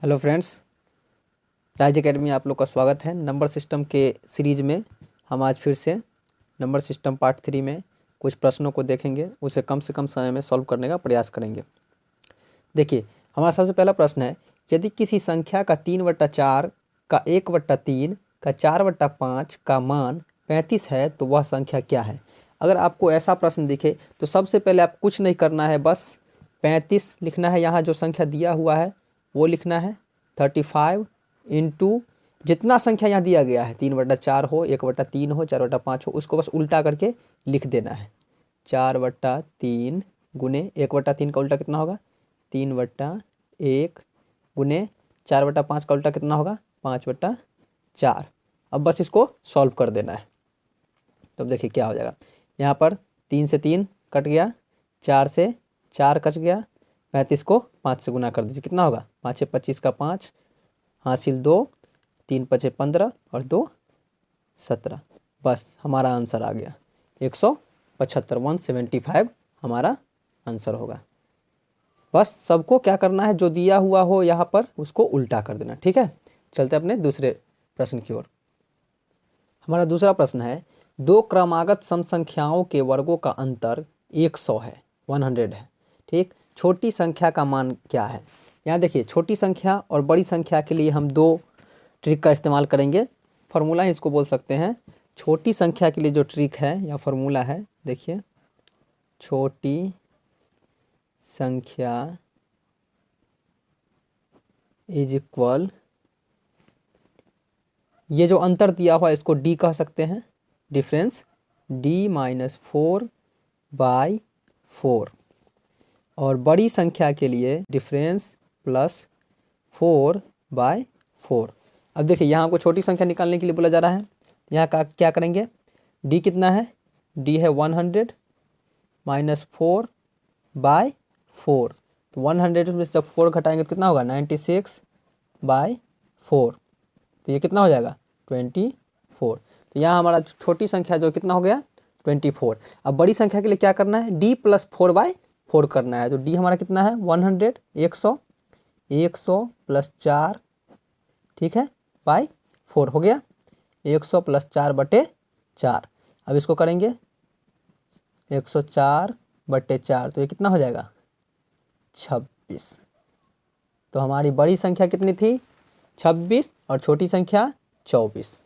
Hello friends, राज academy में आप लोग का स्वागत है। नंबर सिस्टम के सीरीज़ में हम आज फिर से नंबर सिस्टम पार्ट 3 में कुछ प्रश्नों को देखेंगे, उसे कम से कम समय में सॉल्व करने का प्रयास करेंगे। देखिए, हमारा सबसे पहला प्रश्न है, यदि किसी संख्या का 3/4 का 1/3 का 4/5 का मान 35 है तो वह संख्या क्या है। अगर आपको ऐसा प्रश्न दिखे तो सबसे पहले आप कुछ नहीं करना है, बस 35 लिखना है। यहाँ जो संख्या दिया हुआ है वो लिखना है 35 इंटू जितना संख्या यहाँ दिया गया है, 3/4 हो, 1/3 हो, 4/5 हो, उसको बस उल्टा करके लिख देना है। 4/3 गुने 1/3 का उल्टा कितना होगा 3/1 गुने 4/5 का उल्टा कितना होगा 5/4। अब बस इसको सॉल्व कर देना है। तो अब देखिए क्या हो जाएगा। यहाँ पर 3 से 3 कट गया, 4 से 4 कट गया, 35 को 5 से गुना कर दीजिए, कितना होगा 5 × 25 का 5, हासिल 2, 3 × 5 = 15 और 2 = 17। बस हमारा आंसर आ गया 175, 175 हमारा आंसर होगा। बस सबको क्या करना है, जो दिया हुआ हो यहाँ पर उसको उल्टा कर देना। ठीक है, चलते अपने दूसरे प्रश्न की ओर। हमारा दूसरा प्रश्न है, दो क्रमागत सम संख्याओं के वर्गों का अंतर 100 है, 100 है। ठीक, छोटी संख्या का मान क्या है। यहाँ देखिए, छोटी संख्या और बड़ी संख्या के लिए हम दो ट्रिक का इस्तेमाल करेंगे। फार्मूला ही इसको बोल सकते हैं। छोटी संख्या के लिए जो ट्रिक है या फार्मूला है, देखिए, छोटी संख्या इज इक्वल, ये जो अंतर दिया हुआ है इसको डी कह सकते हैं, डिफरेंस d-4/4। और बड़ी संख्या के लिए डिफरेंस +4/4। अब देखिए, यहाँ को छोटी संख्या निकालने के लिए बोला जा रहा है। यहाँ का क्या करेंगे, डी कितना है, डी है 100 -4/4। तो 100 में से जब 4 घटाएंगे तो कितना होगा 96/4। तो ये कितना हो जाएगा 24। तो यहाँ हमारा छोटी संख्या जो कितना हो गया 24। अब बड़ी संख्या के लिए क्या करना है, d + 4/4 करना है। तो d हमारा कितना है 100, 100 + 4, ठीक है, /4 हो गया 100 + 4/4। अब इसको करेंगे 104/4, तो ये कितना हो जाएगा 26। तो हमारी बड़ी संख्या कितनी थी 26 और छोटी संख्या 24।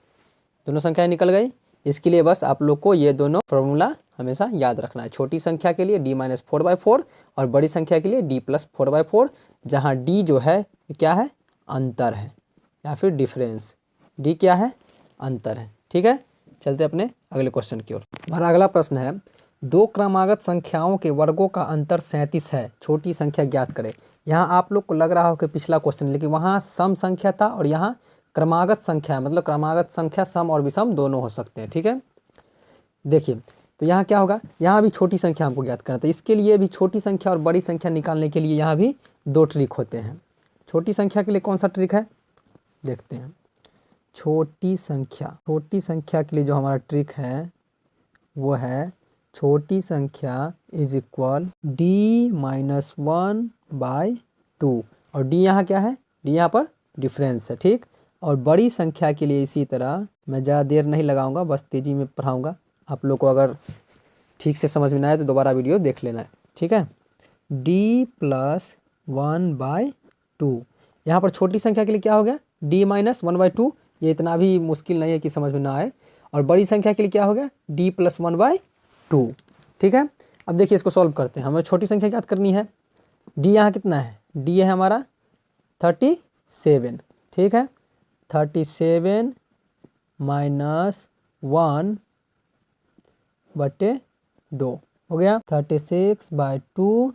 दोनों संख्याएं निकल गई। इसके लिए बस आप लोग को ये दोनों फॉर्मूला हमेशा याद रखना है। छोटी संख्या के लिए d - 4/4 और बड़ी संख्या के लिए d + 4/4, जहाँ d जो है क्या है, अंतर है या फिर डिफरेंस। d क्या है, अंतर है। ठीक है, चलते अपने अगले क्वेश्चन की ओर। हमारा अगला प्रश्न है, दो क्रमागत संख्याओं के वर्गों का अंतर 37 है, छोटी संख्या ज्ञात करें। यहाँ आप लोग को लग रहा हो कि पिछला क्वेश्चन, लेकिन वहाँ सम संख्या था और यहाँ क्रमागत संख्या है, मतलब क्रमागत संख्या सम और विषम दोनों हो सकते हैं। ठीक है, देखिए, तो यहाँ क्या होगा, यहाँ भी छोटी संख्या हमको ज्ञात करना था। इसके लिए भी छोटी संख्या और बड़ी संख्या निकालने के लिए यहाँ भी दो ट्रिक होते हैं। छोटी संख्या के लिए कौन सा ट्रिक है, देखते हैं। छोटी संख्या के लिए जो हमारा ट्रिक है वो है, छोटी संख्या इज इक्वल d - 1/2। और d यहाँ क्या है, d यहाँ पर डिफरेंस है। ठीक, और बड़ी संख्या के लिए इसी तरह, मैं ज़्यादा देर नहीं लगाऊंगा, बस तेज़ी में पढ़ाऊंगा। आप लोग को अगर ठीक से समझ में ना आए तो दोबारा वीडियो देख लेना है। ठीक है, d + 1/2। यहाँ पर छोटी संख्या के लिए क्या हो गया, d - 1/2। ये इतना भी मुश्किल नहीं है कि समझ में ना आए। और बड़ी संख्या के लिए क्या हो गया, d + 1/2। ठीक है, अब देखिए इसको सॉल्व करते हैं। हमें छोटी संख्या याद करनी है। d यहाँ कितना है, d है हमारा 37। ठीक है, 37 - 1/2 हो गया 36/2,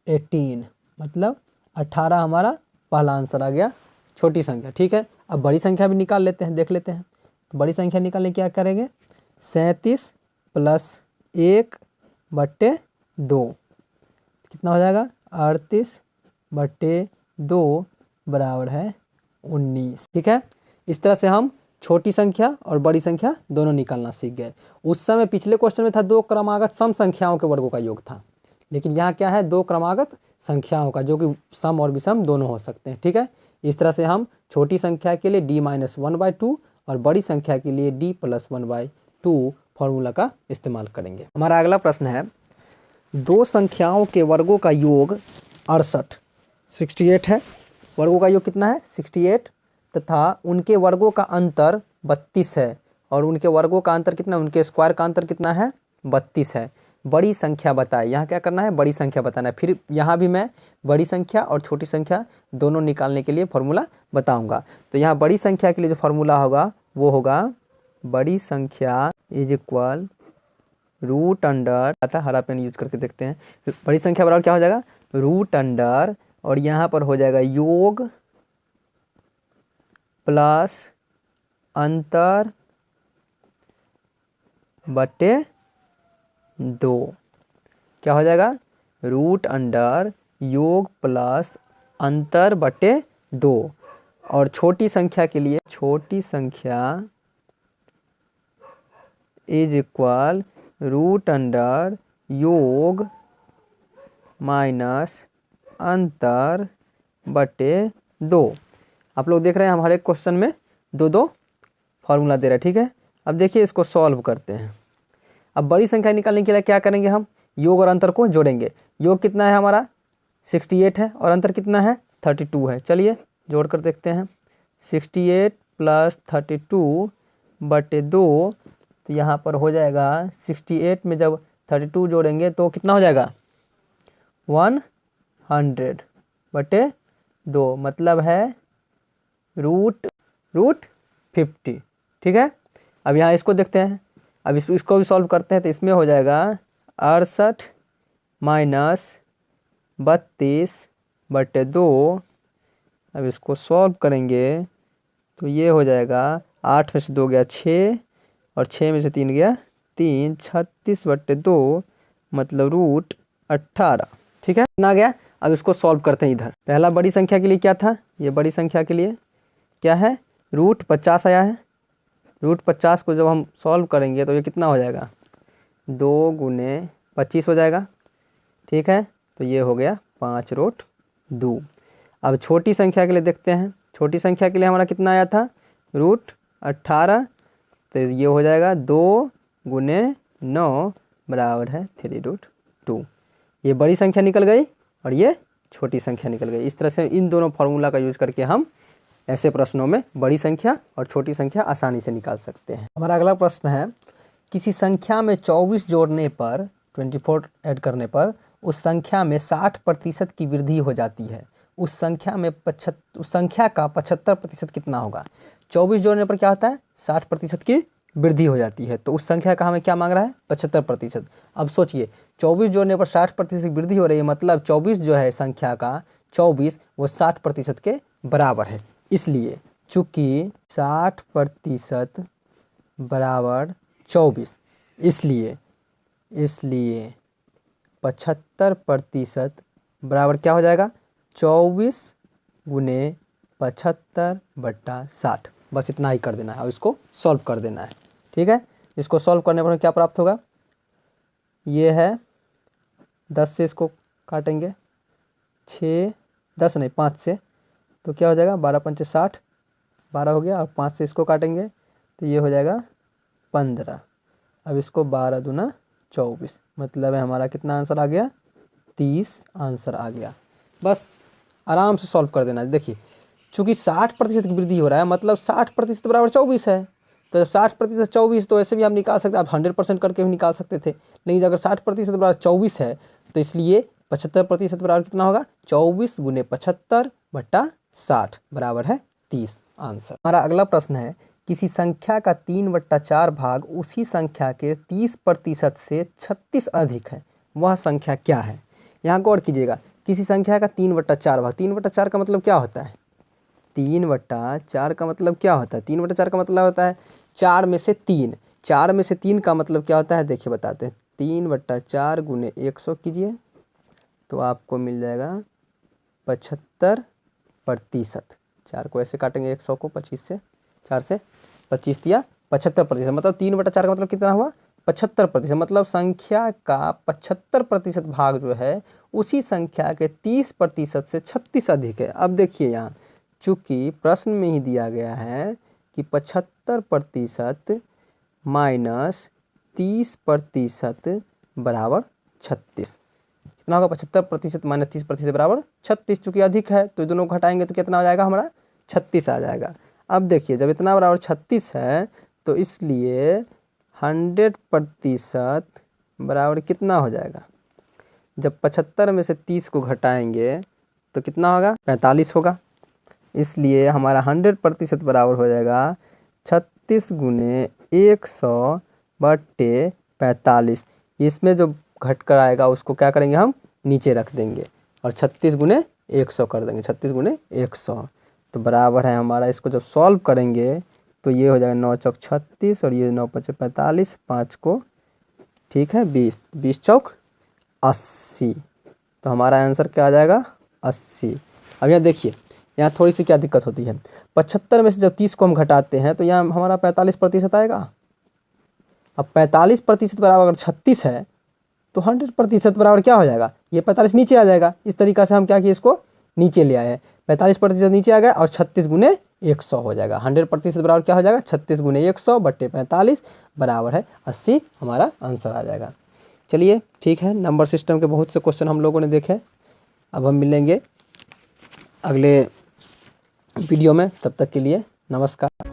18, मतलब 18 हमारा पहला आंसर आ गया, छोटी संख्या। ठीक है, अब बड़ी संख्या भी निकाल लेते हैं, देख लेते हैं। तो बड़ी संख्या निकालने क्या करेंगे, 37 + 1/2 कितना हो जाएगा 38/2 बराबर है 19। ठीक है, इस तरह से हम छोटी संख्या और बड़ी संख्या दोनों निकालना सीख गए। उस समय पिछले क्वेश्चन में था दो क्रमागत सम संख्याओं के वर्गों का योग था, लेकिन यहाँ क्या है, दो क्रमागत संख्याओं का, जो कि सम और विषम दोनों हो सकते हैं। ठीक है, इस तरह से हम छोटी संख्या के लिए d-1/2 और बड़ी संख्या के लिए d+1/2 फॉर्मूला का इस्तेमाल करेंगे। हमारा अगला प्रश्न है, दो संख्याओं के वर्गों का योग 68 है। वर्गों का योग कितना है? 68 तथा उनके वर्गों का अंतर 32 है। और उनके वर्गों का अंतर कितना? उनके स्क्वायर का अंतर कितना है? 32 है। बड़ी संख्या बताए। यहाँ क्या करना है? बड़ी संख्या बताना है। फिर यहाँ भी मैं बड़ी संख्या और छोटी संख्या दोनों निकालने के लिए फॉर्मूला बताऊंगा। तो यहाँ बड़ी संख्या के लिए जो फॉर्मूला होगा वो होगा बड़ी संख्या इज इक्वल रूट अंडर, आता हरा पेन यूज करके देखते हैं। बड़ी संख्या बराबर क्या हो जाएगा? रूट अंडर, और यहाँ पर हो जाएगा योग प्लस अंतर बटे 2। क्या हो जाएगा? रूट अंडर योग प्लस अंतर बटे 2। और छोटी संख्या के लिए छोटी संख्या इज इक्वल रूट अंडर योग माइनस अंतर बटे 2। आप लोग देख रहे हैं हम हर एक क्वेश्चन में दो दो फॉर्मूला दे रहे हैं, ठीक है। अब देखिए इसको सॉल्व करते हैं। अब बड़ी संख्या निकालने के लिए क्या करेंगे? हम योग और अंतर को जोड़ेंगे। योग कितना है हमारा? 68 है और अंतर कितना है? 32 है। चलिए जोड़ कर देखते हैं। 68 प्लस 32 बटे 2, तो यहाँ पर हो जाएगा 68 में जब 32 जोड़ेंगे तो कितना हो जाएगा? 100 बटे 2, मतलब है रूट 50, ठीक है। अब यहाँ इसको देखते हैं। अब इसको भी सॉल्व करते हैं तो इसमें हो जाएगा 68 माइनस 32 बटे 2। अब इसको सॉल्व करेंगे तो ये हो जाएगा 8 में से 2 गया 6 और 6 में से 3 गया 3, 36 बटे 2 मतलब रूट 18, ठीक है। कितना गया? अब इसको सॉल्व करते हैं। इधर पहला बड़ी संख्या के लिए क्या था? ये बड़ी संख्या के लिए क्या है? रूट 50 आया है। रूट 50 को जब हम सॉल्व करेंगे तो ये कितना हो जाएगा? 2 गुने 25 हो जाएगा, ठीक है। तो ये हो गया 5√2। अब छोटी संख्या के लिए देखते हैं। छोटी संख्या के लिए हमारा कितना आया था? रूट 18। तो ये हो जाएगा 2 गुने 9 बराबर है 3√2। ये बड़ी संख्या निकल गई और ये छोटी संख्या निकल गई। इस तरह से इन दोनों फार्मूला का यूज करके हम ऐसे प्रश्नों में बड़ी संख्या और छोटी संख्या आसानी से निकाल सकते हैं। हमारा अगला प्रश्न है, किसी संख्या में 24 जोड़ने पर 24 ऐड करने पर उस संख्या में 60% की वृद्धि हो जाती है। उस संख्या का 75% कितना होगा? 24 जोड़ने पर क्या होता है? 60% की वृद्धि हो जाती है। तो उस संख्या का हमें क्या मांग रहा है? 75%। अब सोचिए 24 जोड़ने पर 60% की वृद्धि हो रही है, मतलब 24 जो है संख्या का 24 वो 60% के बराबर है। इसलिए चूंकि 60% बराबर 24, इसलिए 75% बराबर क्या हो जाएगा? 24 गुने 75 बट्टा 60। बस इतना ही कर देना है और इसको सॉल्व कर देना है, ठीक है। इसको सॉल्व करने पर क्या प्राप्त होगा? ये है 10 से इसको काटेंगे, 5 से, तो क्या हो जाएगा? 12 पंचे 60, 12 हो गया। और 5 से इसको काटेंगे तो ये हो जाएगा 15। अब इसको 12 दूना 24, मतलब है हमारा कितना आंसर आ गया? 30 आंसर आ गया। बस आराम से सॉल्व कर देना है। देखिए चूँकि 60% की वृद्धि हो रहा है, मतलब 60% बराबर 24 है। तो 60% 24 तो ऐसे भी हम निकाल सकते हैं, आप 100% करके भी निकाल सकते थे। लेकिन अगर 60% बराबर 24 है तो इसलिए 75% बराबर कितना होगा? 24 गुने 75 बट्टा 60 बराबर है 30 आंसर। हमारा अगला प्रश्न है, किसी संख्या का 3/4 भाग उसी संख्या के 30% से 36 अधिक है, वह संख्या क्या है? यहाँ गौर कीजिएगा, किसी संख्या का 3/4 भाग, 3/4 का मतलब क्या होता है? 3/4 का मतलब क्या होता है? 3/4 का मतलब होता है 4 में से 3। 4 में से 3 का मतलब क्या होता है? देखिए बताते हैं। 3/4 गुने 100 कीजिए तो आपको मिल जाएगा 75%। 4 को ऐसे काटेंगे 100 को 25 से, 4 से 25 दिया 75%, मतलब 3/4 का मतलब कितना हुआ? 75%। मतलब संख्या का 75% भाग जो है उसी संख्या के 30% से 36 अधिक है। अब देखिए यहाँ चूँकि प्रश्न में ही दिया गया है कि 75% माइनस 30% बराबर 36। कितना होगा? 75% माइनस 30% बराबर 36। चूँकि अधिक है तो दोनों को घटाएंगे तो कितना हो जाएगा हमारा? 36 आ जाएगा। अब देखिए, जब इतना बराबर 36 है तो इसलिए 100% बराबर कितना हो जाएगा? जब 75 में से 30 को घटाएंगे तो कितना होगा? 45 होगा। इसलिए हमारा 100% बराबर हो जाएगा 36 गुने 100/45। इसमें जो घट कर आएगा उसको क्या करेंगे? हम नीचे रख देंगे और 36 गुने 100 कर देंगे। 36 गुने 100 तो बराबर है हमारा, इसको जब सॉल्व करेंगे तो ये हो जाएगा 9 चौक 36 और ये 9 पचे 45, 5 को ठीक है 20, 20 चौक 80। तो हमारा आंसर क्या आ जाएगा? 80। अब यहाँ देखिए, यहाँ थोड़ी सी क्या दिक्कत होती है, 75 में से जब 30 को हम घटाते हैं तो यहाँ हमारा 45% आएगा। अब 45% बराबर अगर 36 है तो 100% बराबर क्या हो जाएगा? ये 45 नीचे आ जाएगा। इस तरीक़ा से हम क्या किए, इसको नीचे ले आए। 45% नीचे आ गया और 36 गुने 100 हो जाएगा। 100% बराबर क्या हो जाएगा? 36 गुने 100/45 बराबर है 80। हमारा आंसर आ जाएगा। चलिए ठीक है, नंबर सिस्टम के बहुत से क्वेश्चन हम लोगों ने देखे। अब हम मिलेंगे अगले वीडियो में, तब तक के लिए नमस्कार।